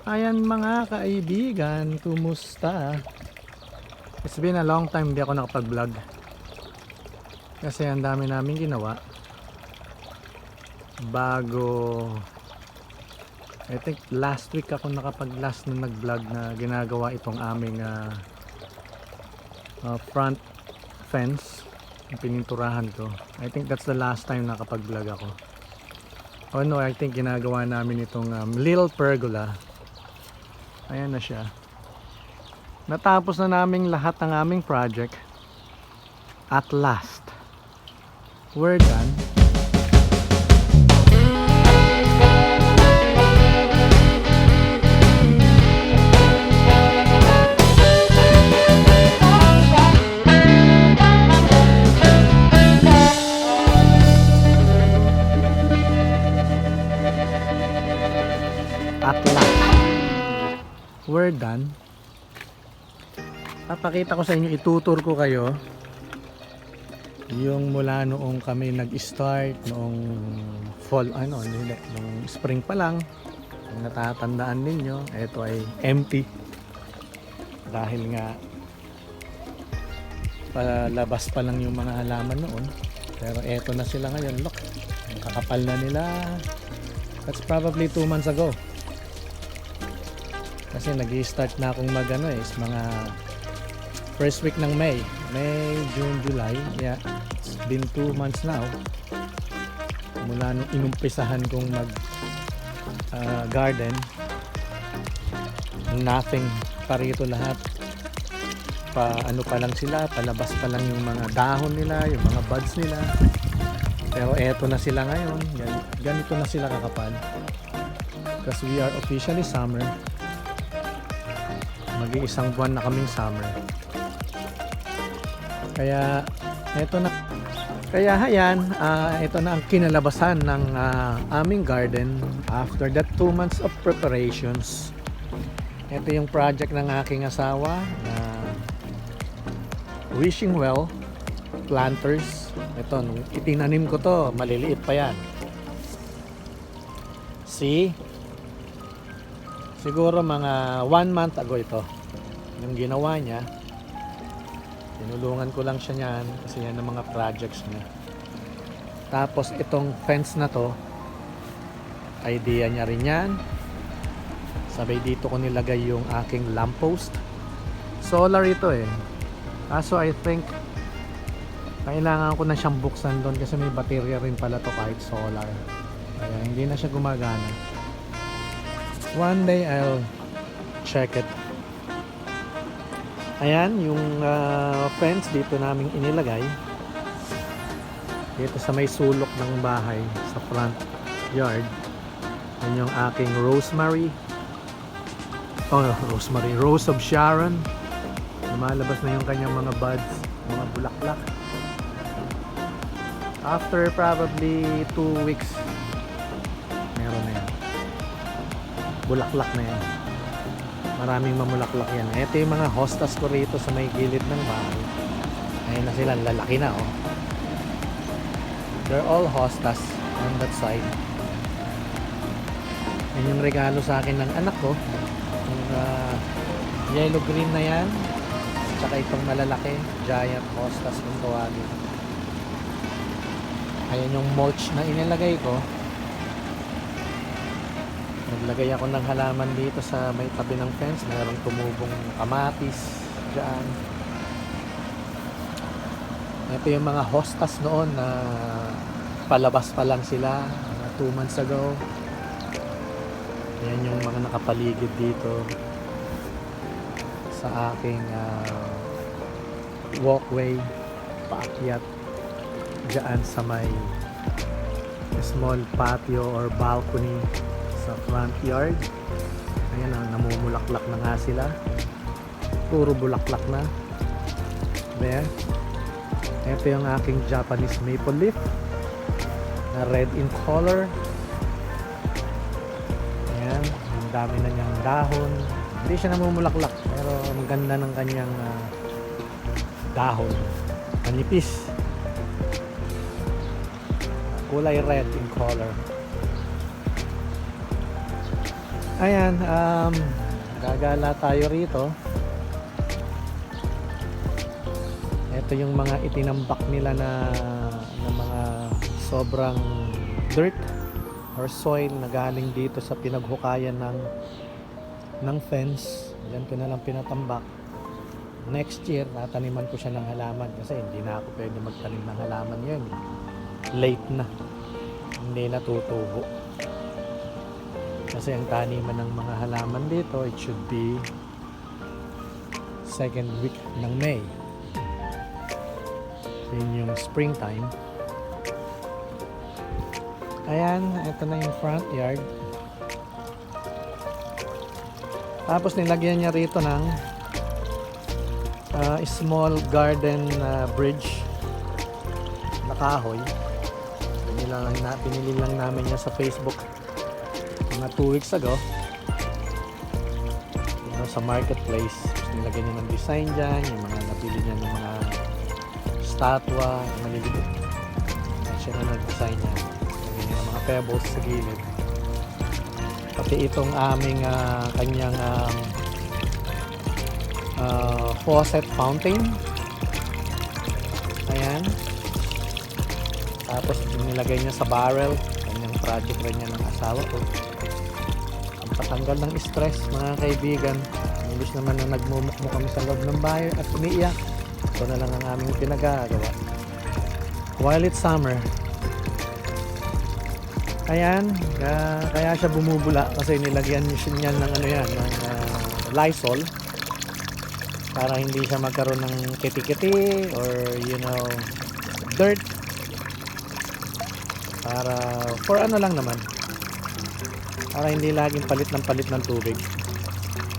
Ayan mga kaibigan, kumusta? It's been a long time hindi ako nakapag-vlog. Kasi ang dami namin ginawa. Bago, I think last week ako nakapag-last na nag-vlog na ginagawa itong aming front fence. Yung pininturahan ko. I think that's the last time nakapag-vlog ako. Oh no, I think ginagawa namin itong little pergola. Ayan na siya. Natapos na naming lahat ng aming project. At last, we're done. At last, we're done. Papakita ko sa inyo, itutur ko kayo yung mula noong kami nag-start noong fall, noong spring pa lang. Kung natatandaan ninyo, ito ay empty dahil nga palabas pa lang yung mga halaman noon, pero eto na sila ngayon. Look, ang kakapal na nila. That's probably 2 months ago. Kasi nag-i-start na akong is mga first week ng May, June, July. Yeah, it's been 2 months now mula nung inumpisahan kong mag garden. Nothing pa rito lahat. Ano pa lang sila, palabas pa lang yung mga dahon nila, yung mga buds nila. Pero eto na sila ngayon. Ganito na sila kakapal. Because we are officially summer. Mag-iisang buwan na kaming summer. Kaya ito na. Kaya ayan, ito na ang kinalabasan ng aming garden after that 2 months of preparations. Ito yung project ng aking asawa na Wishing Well Planters. Ito, nung itinanim ko to, maliliit pa yan. See? Siguro mga 1 month ago ito yung ginawa niya. Tinulungan ko lang siya niyan kasi yan ang mga projects niya. Tapos itong fence na to, idea niya rin yan. Sabay dito ko nilagay yung aking lamppost. Solar ito eh. Kaso I think kailangan ko na siyang buksan doon kasi may baterya rin pala to kahit solar. Kaya hindi na siya gumagana. One day I'll check it. Ayan yung fence dito naming inilagay dito sa may sulok ng bahay sa front yard. Yan yung aking rosemary. Rose of Sharon. Lumalabas na yung kanyang mga buds, mga bulaklak. After probably 2 weeks meron na yan, bulaklak na yan. Maraming mamulaklak yan. Ito yung mga hostas ko rito sa may gilid ng bahay. Ayun na sila, lalaki na oh. They're all hostas on that side. Yan yung regalo sa akin ng anak ko. Yung yellow green na yan. Tsaka itong malalaki, giant hostas kung tawagin. Ayan yung mulch na inilagay ko. Naglagay ako ng halaman dito sa may tabi ng fence. Mayroong tumubong kamatis dyan. Ito yung mga hostas noon na palabas pa lang sila mga 2 months ago. Ayan yung mga nakapaligid dito sa aking walkway paakyat dyan sa may small patio or balcony sa front yard. Ayan, namumulaklak na nga sila. Puro bulaklak na. There. Ito yung aking Japanese maple leaf na red in color. Ayan, ang dami na niyang dahon. Hindi siya namumulaklak pero ang ganda ng kanyang dahon. Manipis. Kulay red in color. Ayan, gagala tayo rito. Ito yung mga itinambak nila na mga sobrang dirt or soil na galing dito sa pinaghukayan ng fence. Yan ko na lang pinatambak. Next year, tataniman ko siya ng halaman kasi hindi na ako pwede magtanim ng halaman yun. Late na. Hindi na tutubo. Kasi ang taniman ng mga halaman dito, it should be second week ng May. Yun yung springtime. Ayan, ito na yung front yard. Tapos nilagyan niya rito ng small garden bridge na kahoy. Binili lang namin niya sa Facebook mga 2 weeks ago. Sa marketplace. Nilagyan niya ng design dyan, yung mga napili niya ng mga statwa, maliliit. Siya na nag-design niya. Nilagyan niya ng mga pebbles sa gilid. Pati itong aming kanyang faucet fountain. Ayan. Tapos nilagay niya sa barrel. Kanyang project rin niya ng asawa ko. Ang patanggal ng stress, mga kaibigan. Imbis naman na nagmumukmo kami sa loob ng bahay at umiiyak. Ito na lang ang aming pinagagawa. While it's summer. Ayan. Kaya siya bumubula kasi nilagyan niya ng ng Lysol. Para hindi siya magkaroon ng kiti-kiti or dirt. Para for lang naman. Para hindi laging palit ng tubig.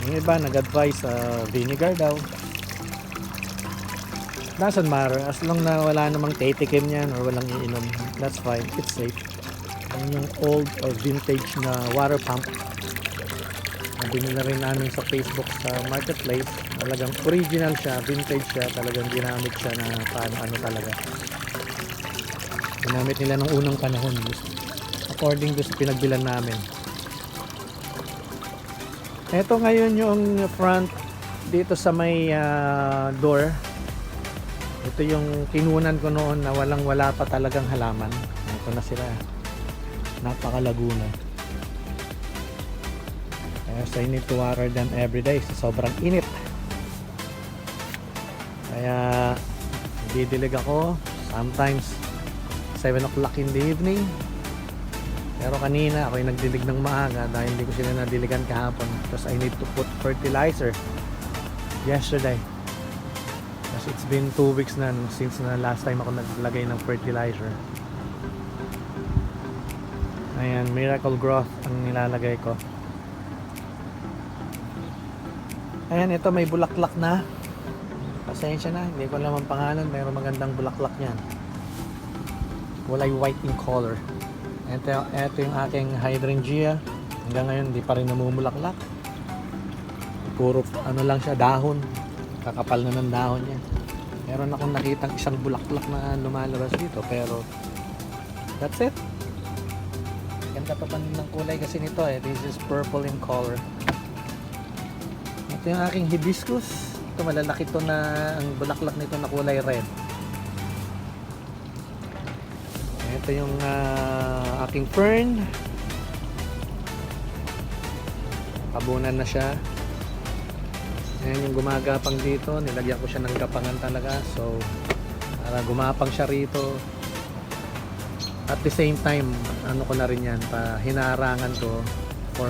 Yung iba nag-advise vinegar daw. Doesn't matter as long na wala namang titikim yan or walang iinom. That's fine. It's safe. Yung old or vintage na water pump. Binili rin namin sa Facebook sa marketplace. Talagang original siya, vintage siya, talagang ginamit siya na paano talaga. Ginamit nila nung unang panahon according to sa pinagbilan namin. Ito ngayon yung front dito sa may door. Ito yung kinunan ko noon na wala pa talagang halaman. Ito na sila. Napakalago na. So I need to water them every day sa sobrang init. Kaya didilig ako sometimes 7 o'clock in the evening. Pero kanina ako yung nagdilig ng maaga dahil hindi ko sila nadiligan kahapon because I need to put fertilizer yesterday. Kasi it's been 2 weeks na since na last time ako naglagay ng fertilizer. Ayan, Miracle Growth ang nilalagay ko. Ayan, ito may bulaklak na. Pasensya na, hindi ko alam ang pangalan. Mayroong magandang bulaklak yan. Kulay white in color. Ito yung aking hydrangea. Hanggang ngayon, hindi pa rin namumulaklak. Puro lang siya, dahon. Kakapal na ng dahon niya. Meron akong nakitang isang bulaklak na lumalabas dito. Pero, that's it. Ganda pa ng kulay kasi nito eh. This is purple in color. Ito yung aking hibiscus. Ito malalaki to na ang bulaklak nito na kulay red. Ito yung aking fern. Pabunan na siya. Ayan yung gumagapang dito. Nilagyan ko siya ng gapangan talaga. So, para gumapang siya rito. At the same time, ano ko na rin yan, hinarangan ko for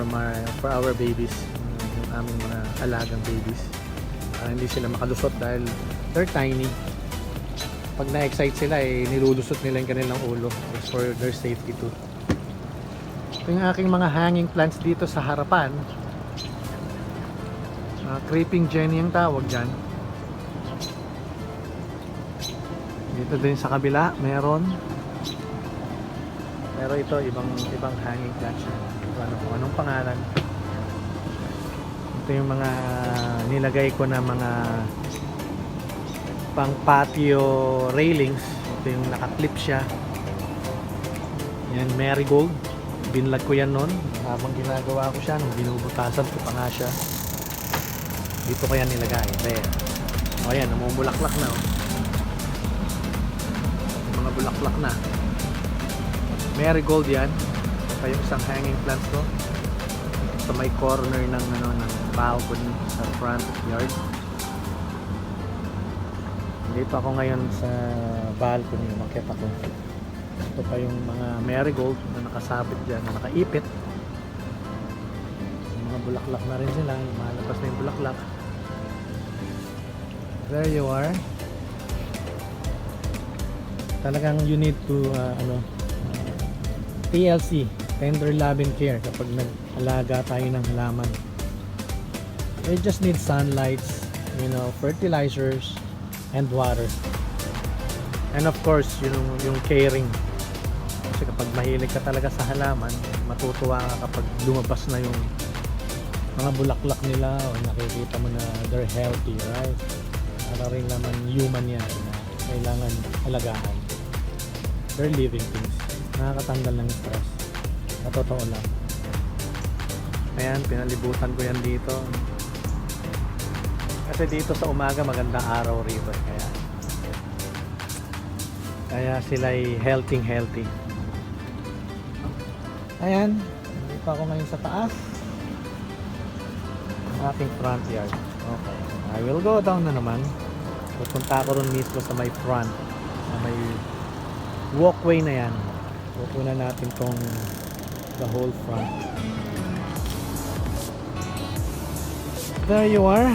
our babies. Aming mga alagang babies hindi sila makalusot dahil they're tiny. Pag na-excite sila nilulusot nila yung kanilang ulo for their safety too. Ito yung aking mga hanging plants dito sa harapan. Creeping Jenny ang tawag dyan. Dito din sa kabila meron, pero ito ibang hanging plants. Anong pangalan? Ito yung mga nilagay ko na mga pang patio railings. Ito yung nakaklip siya. Yan, marigold. Binlag ko yan noon. Habang ginagawa ko siya, nung binubutasan ko pa nga siya, dito ko yan nilagay. There. O yan, namumulaklak na. Oh. Yung mga bulaklak na. Marigold yan. Ito pa yung isang hanging plants ko. Sa may corner ng, ng balcony sa front yard. Dito ako ngayon sa balcony. Umakyat ako. Ito pa yung mga marigold na nakasabit dyan, na nakaipit. Mga bulaklak na rin sila. Malabas na yung bulaklak. There you are. Talagang you need to TLC, tender love and care, kapag nag-alaga tayo ng halaman. You just need sunlight, fertilizers and water. And of course, yung caring. Kasi kapag mahilig ka talaga sa halaman, matutuwa ka kapag lumabas na yung mga bulaklak nila o nakikita mo na they're healthy, right? Para rin naman human yan na kailangan alagaan. They're living things. Nakakatanggal ng stress. Sa totoo lang. Ayan, pinalibutan ko yan dito. Kasi dito sa umaga magandang araw rito. Kaya sila'y healthy. Ayan, dito ako ngayon sa taas. Aking front yard. Okay. I will go down na naman. Pupunta ako ron mismo sa may front. Sa may walkway na yan. Pupunan natin tong the whole front. There you are.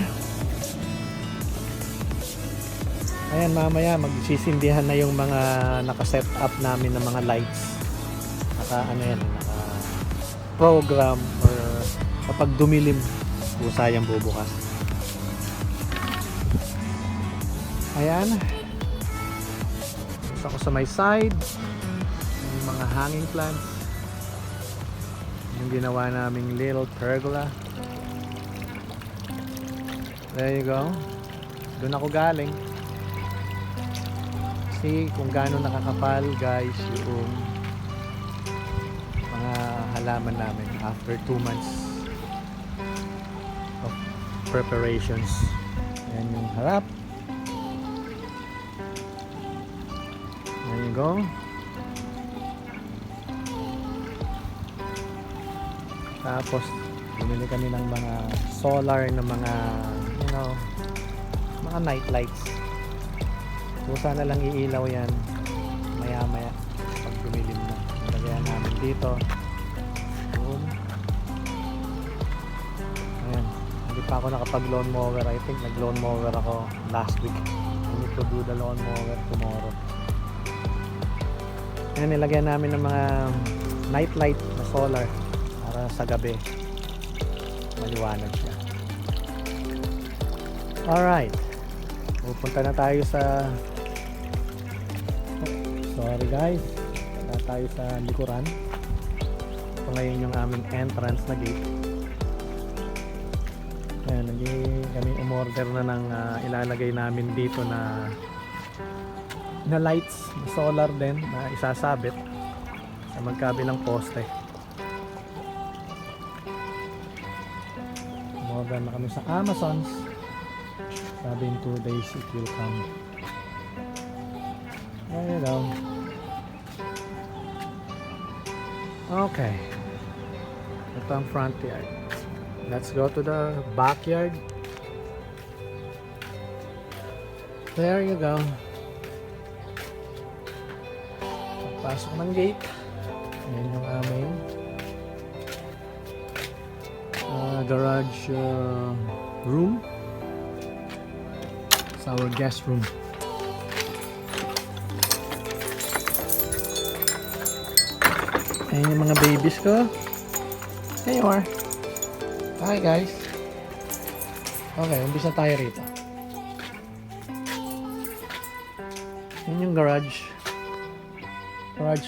Ayan, mamaya magsisindihan na yung mga naka-set up namin ng mga lights. Naka program or kapag dumilim sayang bubukas. Ayan. Gusto ko sa my side yung mga hanging plants, yung ginawa naming little pergola. There you go. Doon ako galing. See kung gaano nakakapal guys yung mga halaman namin after 2 months of preparations. Yan yung harap. There you go. Tapos bumili kami ng mga solar na mga mga night lights. So sana lang iilaw yan maya pag dumilim na. Nilagyan namin dito. Boom. Ayan. Hindi pa ako nakapag lawn mower. I think nag lawn mower ako last week. I need to do the lawn mower tomorrow. Ayan, nilagyan namin ng mga night light na solar para sa gabi maliwanag siya. Alright, pupunta na tayo sa sorry guys, punta tayo sa likuran. Ito ngayon yung aming entrance na gate. Ayan, kami umorder na ng ilalagay namin dito na lights, solar din na isasabit sa magkabilang poste. Umorder na kami sa Amazon. Sabi in 2 days it will come. There you go. Okay. Ito ang front yard. Let's go to the backyard. There you go. Pasok ng gate. Ayan yung aming garage room. It's our guest room. Ayan yung mga babies ko. There you are. Hi guys. Okay, umpisa tayo rito. Ayan yung garage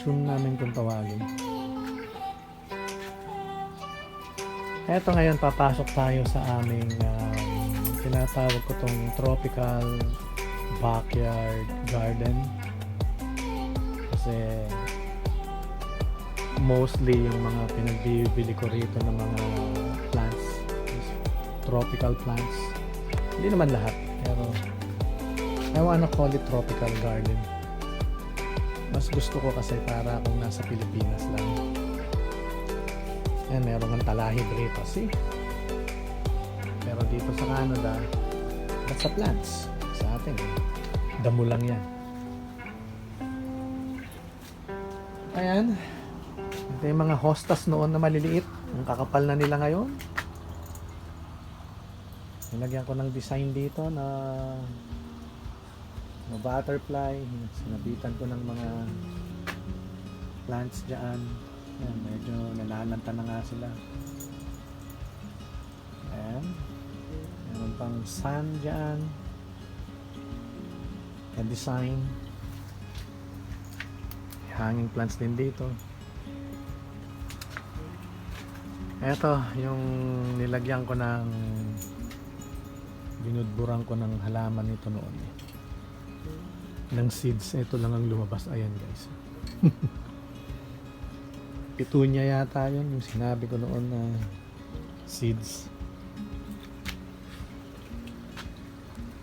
room namin kung tawagin. Eto ngayon papasok tayo sa aming tinatawag ko tong tropical backyard garden kasi mostly yung mga pinagbibili ko rito ng mga plants, tropical plants. Hindi naman lahat, pero I wanna call it tropical garden. Mas gusto ko kasi para akong nasa Pilipinas lang. Ayan, meron ng talahib rito, see? Pero dito sa Canada, that's sa plants. Sa atin, damo lang yan. Ayan. Ito yung mga hostas noon na maliliit. Ang kakapal na nila ngayon. Nilagyan ko ng design dito na butterfly. Sinabitan ko ng mga plants dyan. Ayan, medyo nalalanta na nga sila. Ayan. Meron pang sun dyan. Na design. Hanging plants din dito. Eto, yung nilagyan ko ng binudburan ko ng halaman nito noon. Ng seeds. Ito lang ang lumabas. Ayan guys. Petunia yata yun. Yung sinabi ko noon na seeds.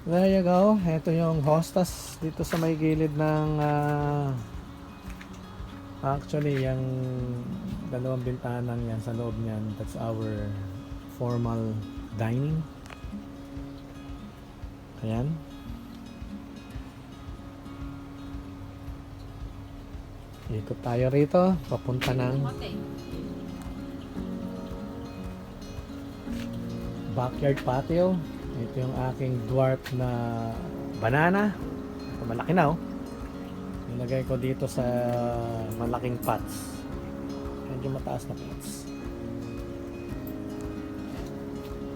There you go. Ito yung hostas dito sa may gilid ng actually yung dalawang bintanang yan sa loob niyan, that's our formal dining. Ayan. Ikot tayo rito papunta ng backyard patio. Ito yung aking dwarf na banana. Ito, malaki na oh. Nilagay ko dito sa malaking pots. Medyo mataas na pots.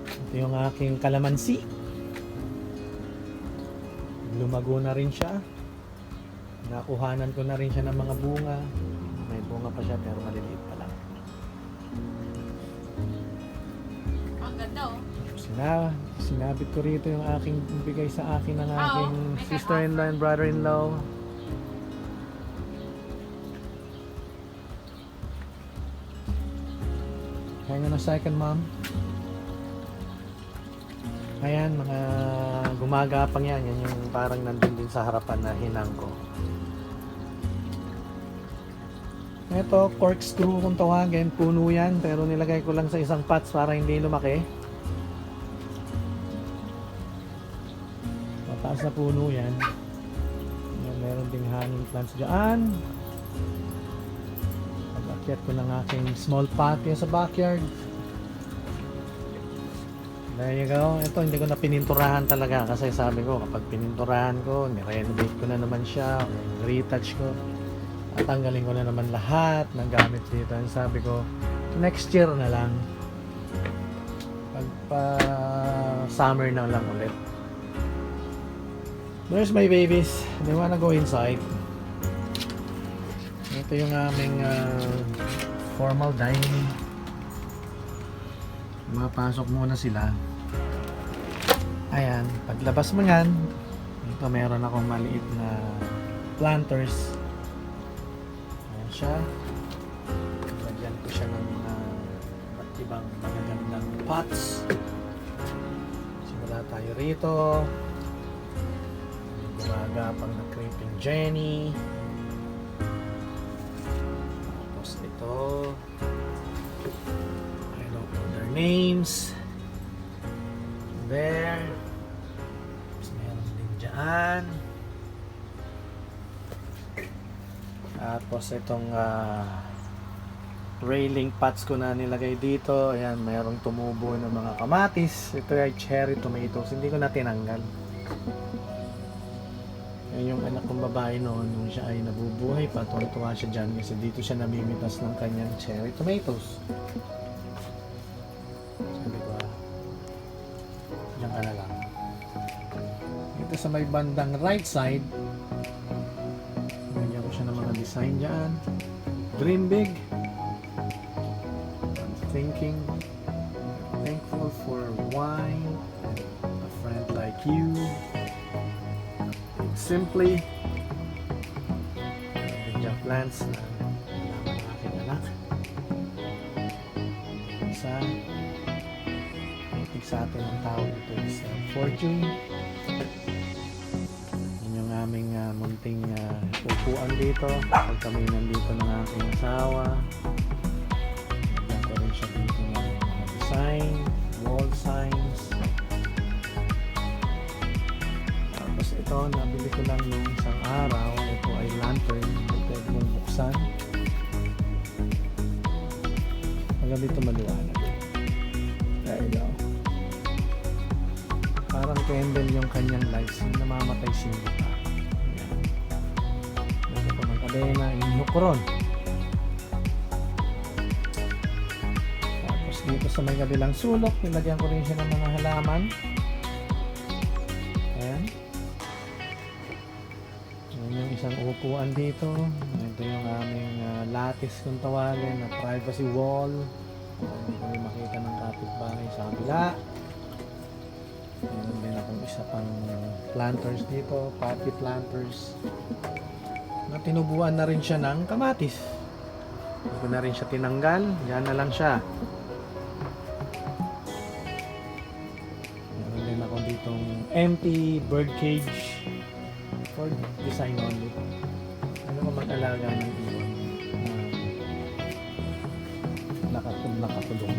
Ito yung aking kalamansi. Lumago na rin siya. Nakuhanan ko na rin siya ng mga bunga. May bunga pa siya pero maliliit pa lang. Ang ganda oh. Sinabit ko rito yung aking bigay sa akin ng aking sister-in-law and brother-in-law. Hang on a second, mom. Ayan, mga gumagapang yan. Yan yung parang nandun din sa harapan na hinang ko. Ito, corkscrew kung tawagin. Puno yan, pero nilagay ko lang sa isang pots para hindi lumaki. Mataas na puno yan. Ayan, meron ding hanging plants dyan. Pag-akyat ko ng aking small patio sa backyard. There you go. Ito, hindi ko na pininturahan talaga kasi sabi ko, kapag pininturahan ko, nirenovate ko na naman siya, retouch ko, at tanggalin ko na naman lahat ng gamit dito. And sabi ko, next year na lang. Pagpa summer na lang ulit. There's my babies. They wanna go inside. Ito yung aming formal dining. Mapasok muna sila. Ayan, paglabas mo yan, ito meron akong maliit na planters. Ayan siya. Lagyan ko siya ng iba't ibang magagandang pots. Simula tayo rito. Gumagapang na creeping Jenny. Tapos ito, I don't know their names. There. Tapos meron din dyan. Tapos itong railing pots ko na nilagay dito. Ayan, mayroong tumubo ng mga kamatis. Ito ay cherry tomatoes. Hindi ko na tinanggal. Yan yung anak kong babae noon. Nung siya ay nabubuhay pa, tuwa siya dyan kasi dito siya namimitas ng kanyang cherry tomatoes. Sabi ko, diyan ka na lang. Ito sa may bandang right side, lagyan ko siya ng mga design dyan. Dream big. I'm thankful for wine and a friend like you. Simply, bigyan plants na ng aking anak. sa atin ang tawag ito is fortune. Yun yung aming munting upuan dito pag kami nandito ng aking asawa. Lagyan ko rin siya dito ng mga design, wall signs. Tapos ito, nabili ko lang nung isang araw. Ito ay lantern. Pwede mong buksan. Hanggang dito maliwanag. There you go. Parang candle yung kanyang lights. Yung namamatay sindi pa. Ayan. Meron pa ng kadena. Yung nukron. Tapos dito sa may kabilang sulok, nilagyan ko rin siya ng mga halaman. Ayan. Ayan yung isang upuan dito. Ito yung aming lattice kung tawagin na privacy wall. Hindi kami makita ng kapitbahay sa kabila. Meron din akong isa pang planters dito, potty planters. Na tinubuan na rin siya ng kamatis. Hindi ko na rin siya tinanggal. Yan na lang siya. Meron din ako ditong empty bird cage for design only. Ano ko mag-alaga ng iwan na nakatulong.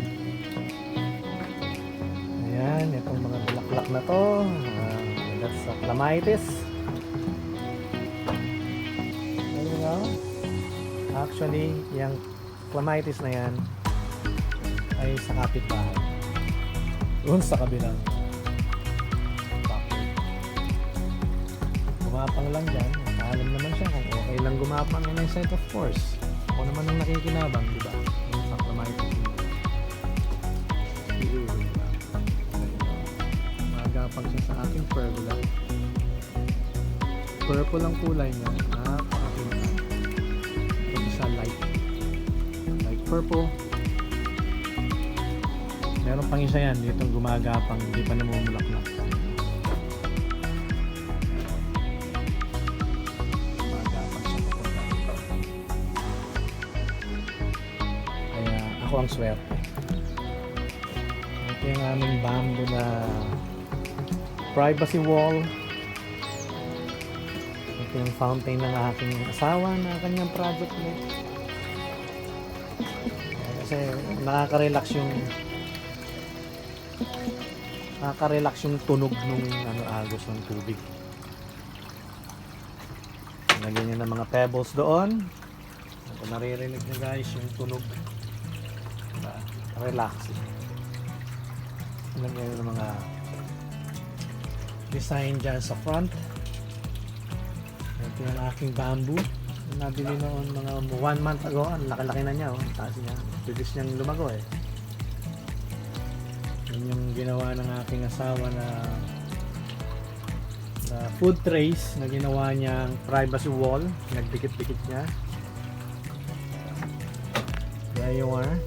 Ayan, itong mga bulaklak na to, that's clematis. There you go. Actually, yung clematis na yan ay sa kapitbahay. Doon sa kabilang backyard. Gumapang lang dyan. Alam naman siya kung okay lang gumapang in sight, of course. Ako naman ang nakikinabang, di ba? Yung sa clematis. Magapang siya sa aking pergola. Purple ang kulay niya. Napakakinabang. Ito isa light purple. Meron pang isa yan. Dito gumagapang. Hindi pa namumulaklak. Ako ang swerte. Ito yung aming bamboo na privacy wall. Ito yung fountain ng aking asawa na kanyang project ulit. Kasi nakaka-relax yung tunog nung agos ng tubig. Lagyan niya ng mga pebbles doon. Ito naririnig niyo guys yung tunog. Relaxing. Alam niyo yung mga design dyan sa front. Ito yung aking bamboo. Nabili noon mga 1 month ago. Ang laki-laki na niya. Taas niya. Bilis niyang lumago eh. Yun yung ginawa ng aking asawa na food trays na ginawa niyang privacy wall. Nagdikit-dikit niya. There you are.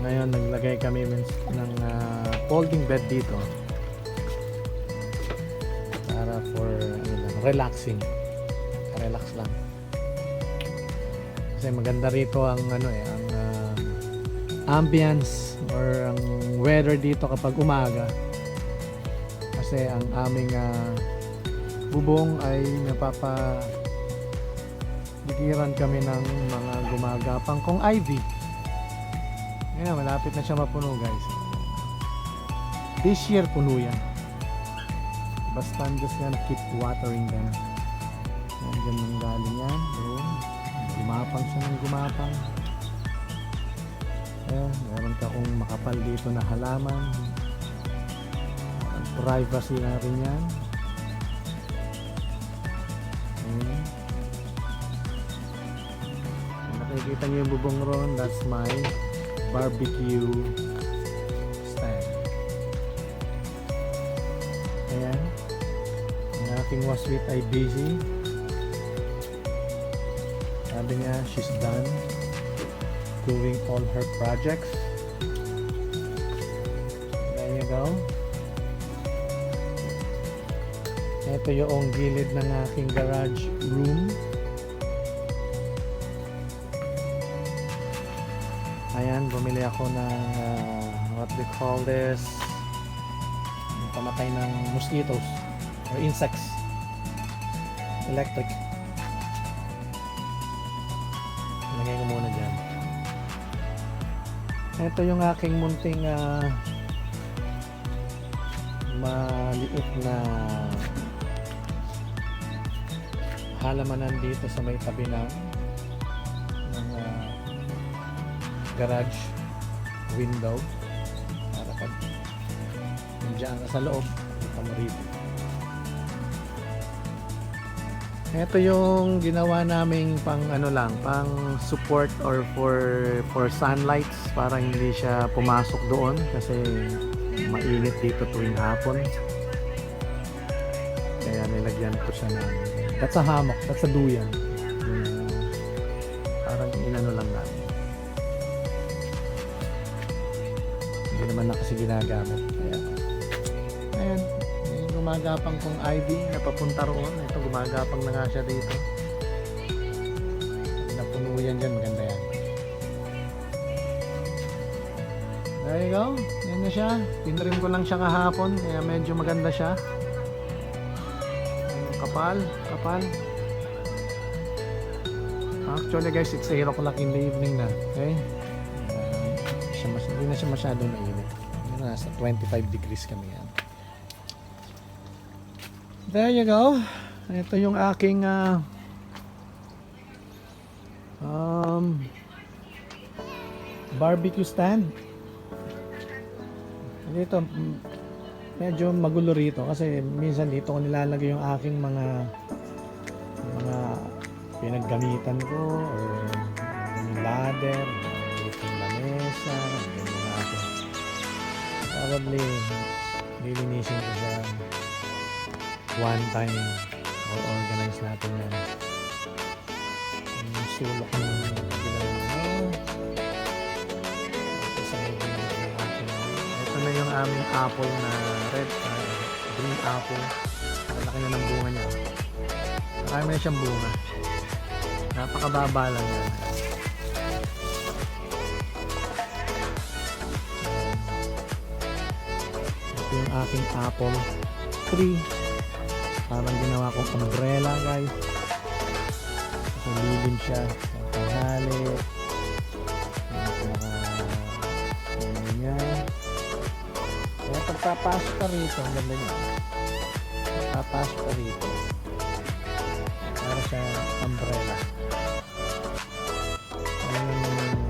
Ngayon naglagay kami ng folding bed dito para for relaxing. Relax lang. Kasi maganda rito ang ang ambience or ang weather dito kapag umaga. Kasi ang aming bubong ay napapaligiran kami ng mga gumagapang kong ivy. Ngayon, malapit na siya mapuno guys. This year puno yan. Basta I'm just gonna keep watering them. Nandiyan nang galing yan. Doon. Gumapang siya ng gumapang. Meron ka kung makapal dito na halaman. Ang privacy na rin yan. Nakikita niyo yung bubong ron. That's my barbecue stand. Ayan. Ang aking waswit ay busy. Sabi niya, she's done doing all her projects. There you go. Ito yung gilid ng aking garage room. Ayan, bumili ako ng what we call this, yung pamatay ng mosquitoes or insects. Electric. Lagay ko muna dyan. Ito yung aking munting maliit na halamanan dito sa may tabi ng garage window para pag nandiyan ka sa loob kita mo rito. Ito yung ginawa naming pang ano lang, pang support or for sunlights para hindi siya pumasok doon kasi mainit dito tuwing hapon. Kaya nilagyan ko siya ng, that's a hammock, that's a duyan. Parang inano lang namin. Hindi naman na kasi ginagamit. Ayan. May gumagapang kong ID na papunta roon. Ito gumagapang na nga siya dito. Napuno yan dyan. Maganda yan. There you go. Yan na siya. Pinrim ko lang siya kahapon. Kaya medyo maganda siya. Kapal. Kapal. Actually guys, it's 8 o'clock in the evening na. Okay? Hindi na siya masyadong mainit. Nasa 25 degrees kami yan. There you go. Ito yung aking barbecue stand. Dito medyo magulo rito kasi minsan dito ko nilalagay yung aking mga pinaggamitan ko or yung ladder, yung lamesa, yung aking probably lilinisin ko siya one time or organize natin yan. Yung sulok ng ito na yung aming apple na red, green apple. Malaki na ng bunga niya. Marami na siyang bunga. Napakababa lang yan. Ito yung aking apple tree. Parang ginawa kong umbrella guys. So lilim siya. Tanghali. Niya. Kaya pagpapasok ka rito, ang ganda niya. Pagpapasok ka rito. Para sa umbrella.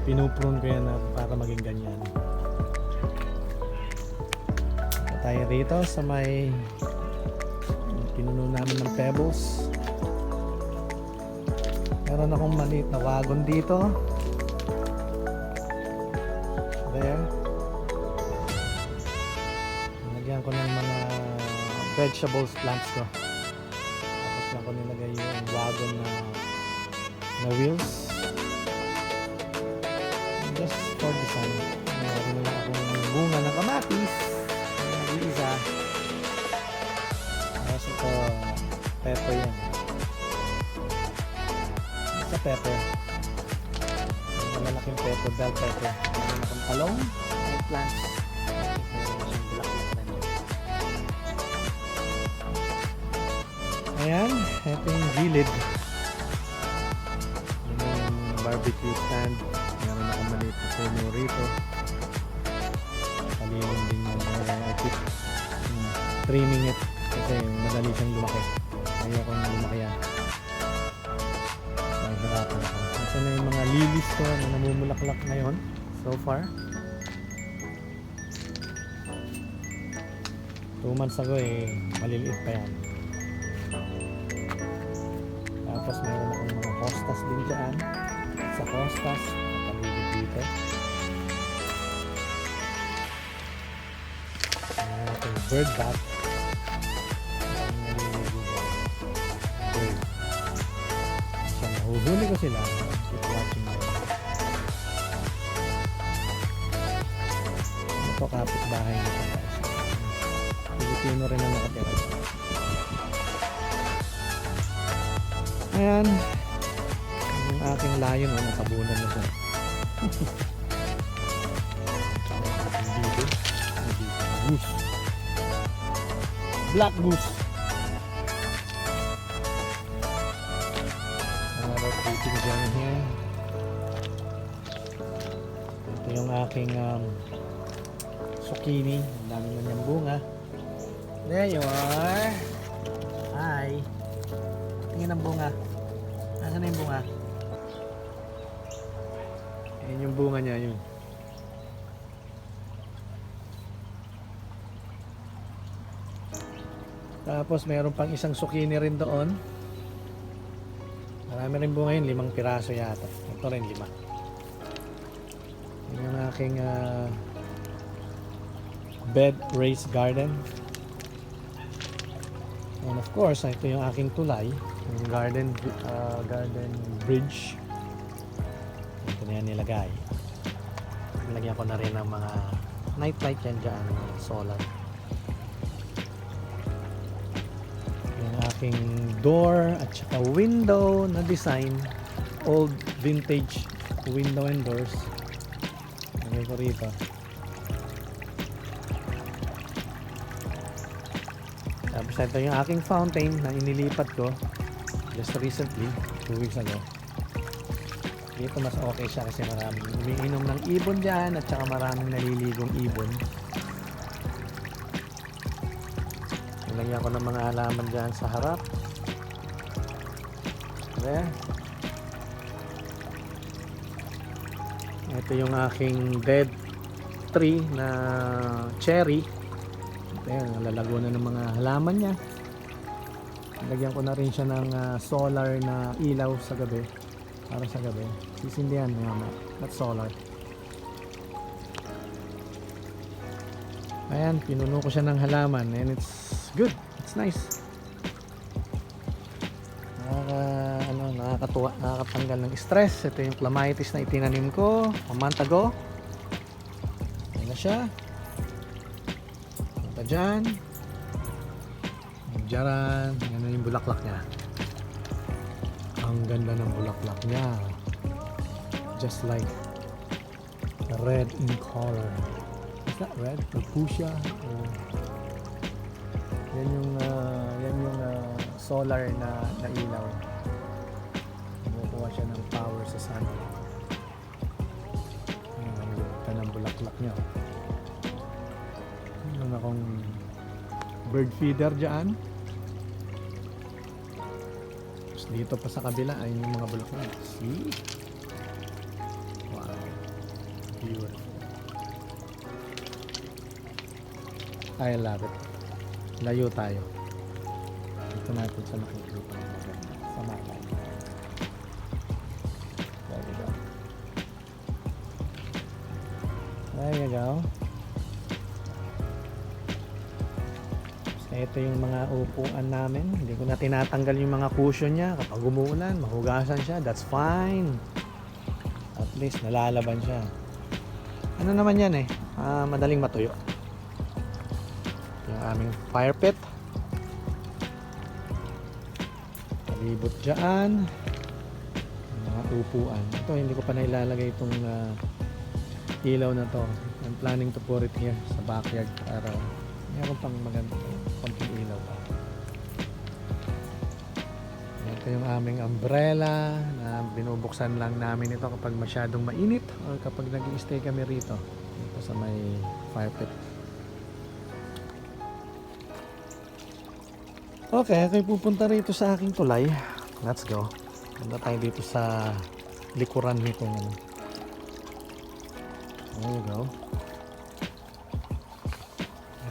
Pinuprune ko yan para maging ganyan. Ito tayo rito sa may pinuno namin ng pebbles. Meron akong maliit na wagon dito. There. Nilagyan ko ng mga vegetables plants ko. Tapos lang ko nilagay yung wagon na wheels. Just for design. Meron lang akong bunga ng kamatis. Nag-iisa. Tapos ito, pepper yan. Sa pepper. Malalaking pepper, bell pepper. Meron akong talong, eggplants. Ayan, ito yung gilid. Yung barbecue stand. Meron akong maliit na puno rito. Kalilim din yung I keep trimming it kasi madali siyang lumaki. Ayokong lumaki yan. Nahihirapan ako. Ito na yung mga lilies ko na namumulaklak ngayon so far. 2 months ago maliliit pa yan. Tapos meron akong mga hostas din dyan. Sa hostas paligid dito. Meron akong bird bath. Bird. So nahuhuli ko sila. Keep watching them. Ito kapit-bahay nito guys. Pilipino rin ang nakatira. Ayan. Yung aking lion, nakabunan na siya. Aking bibi. goose. Black goose. Another clippings yan here. Ito yung aking zucchini. Ang dami na niyang bunga. There you are. Hi. Tingin ang bunga. Nasaan na yung bunga? Ayan yung bunga niya, yun. Tapos mayroon pang isang zucchini rin doon. Marami rin bunga yun, 5 piraso yata. Ito rin 5. Yun yung aking bed raised garden. And of course, ito yung aking tulay, yung garden bridge. Ito na yan nilagay. Nilagyan ko na rin ng mga night light yan dyan, solar. Yung aking door at saka window na design, old vintage window and doors. Lagay ko rito. Tapos ito yung aking fountain na inilipat ko just recently, 2 weeks ago. Dito mas okay siya kasi maraming umiinom ng ibon dyan at saka maraming naliligong ibon. Nilagyan ko ng mga halaman dyan sa harap. There. Ito yung aking dead tree na cherry. Ayan, nalalago na ng mga halaman niya. Lagyan ko na rin siya ng solar na ilaw sa gabi. Para sa gabi. Sisindihan mama. That's solar. Ayan, pinuno ko siya ng halaman. And it's good. It's nice. Nakakatuwa. Nakakatanggal ng stress. Ito yung clematis na itinanim ko a month ago. Ayan na siya. Dyan dyan, yan yung bulaklak niya. Ang ganda ng bulaklak niya, just like red in color. Is that red? Or fuchsia? Yan yung solar na ilaw. Kumukuha siya ng power sa sun. Ang ganda ng bulaklak niya. Meron akong bird feeder dyan. Tapos dito pa sa kabila ay yung mga bulaklak. See? Wow. Beautiful. I love it. Layo tayo. Dito natin sa makikita. Sa mapa. There we go. There you go. Ito yung mga upuan namin. Hindi ko na tinatanggal yung mga cushion niya. Kapag umuulan, mahugasan siya. That's fine. At least nalalaban siya. Ano naman yan madaling matuyo. Yung aming fire pit. Palibot dyan. Yung mga upuan. Ito, hindi ko pa nailalagay itong ilaw na to. I'm planning to put it here sa backyard para meron pang maganda konting ilaw pa. Ito yung aming umbrella na binubuksan lang namin ito kapag masyadong mainit o kapag nag-i-stay kami rito dito sa may fire pit. Okay, ako'y pupunta rito sa aking tulay. Let's go. Punta tayo dito sa likuran nito. There you go.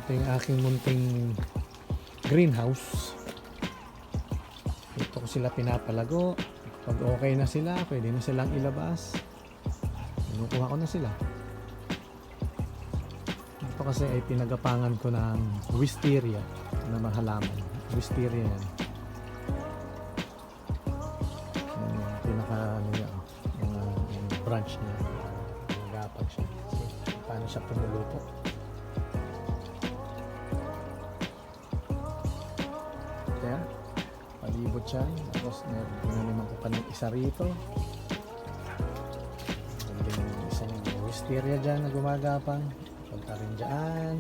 Ito yung aking munting greenhouse. Dito ko sila pinapalago. Pag okay na sila, pwede na silang ilabas. Kinukuha ko na sila. Ito kasi ay pinagapangan ko ng wisteria na mahalaman. Wisteria yan. Yung pinaka yung branch niya. Nagapag siya. So, paano siya pumuluto. Palibot siya. Tapos pinaniman ko pa ng isa rito. Isang wisteria dyan na gumagapang. Punta rin dyan.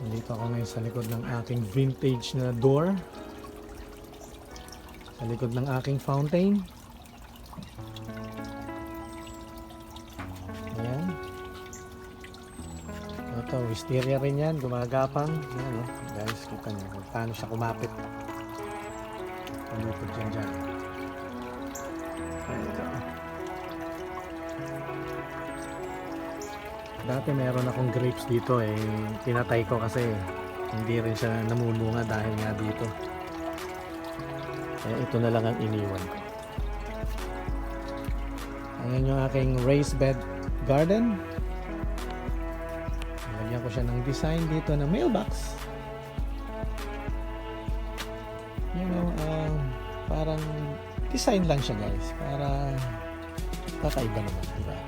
Nandito ako ngayon sa likod ng aking vintage na door. Sa likod ng aking fountain. Ayan. Ito, wisteria rin yan. Gumagapang. Ayan, oh. Guys, kita nyo kung paano siya kumapit. Pumipot yan dyan. Ito. Dati meron akong grapes dito eh. Pinatay ko kasi hindi rin siya namumunga dahil nga dito. Kaya ito na lang ang iniwan. Ayan yung aking raised bed garden. Lagyan ko siya ng design dito na mailbox. You know, parang design lang siya guys. Para kakaiba naman, diba?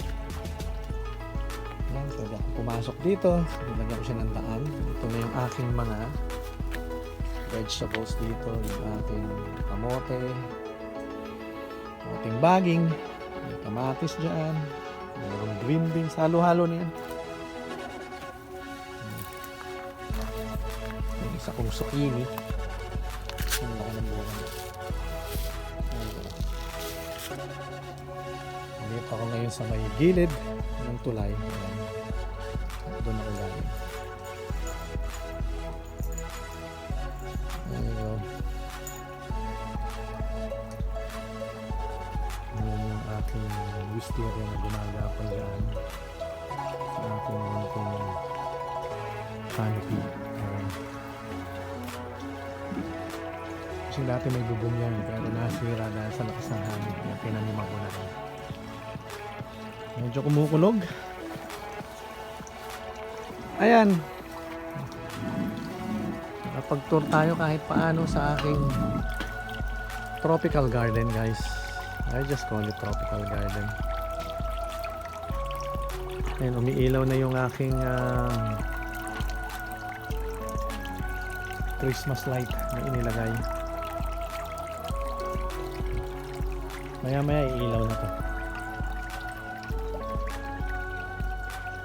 Ayan, pwede ako pumasok dito. Lagyan ko siya ng daan. Ito na yung aking mga vegetables dito. Yung aking kamote. Kamoting baging. May kamatis dyan. Mayroong green beans. Halo-halo na yan. Yung isa kong zucchini. Ang laki ng bunga. Dito ako ngayon sa may gilid ng tulay. Ayan. Doon ako galing. There you go. Ayan yung aking wisteria na gumagapang dyan. Sa aking munting canopy. Ayan. Kasi dati may bubong yan pero nasira dahil sa lakas ng hangin. Kaya pinaniman ko na lang. Medyo kumukulog. Ayan. Nakapag-tour tayo kahit paano sa aking tropical garden guys. I just call it tropical garden. Ayan, umiilaw na yung aking Christmas light na inilagay. Maya-maya iilaw na to.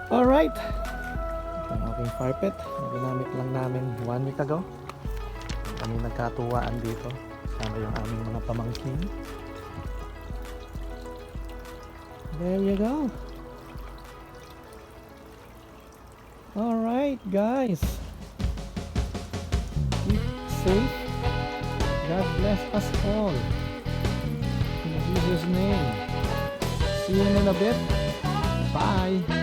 Alright. Ito ang aking carpet. Ginamit lang namin 1 week ago. Kami nagkatuwaan dito. Sama yung aming mga pamangkin. There you go. Alright guys. Keep safe. God bless us all. In Jesus' name. See you in a bit. Bye.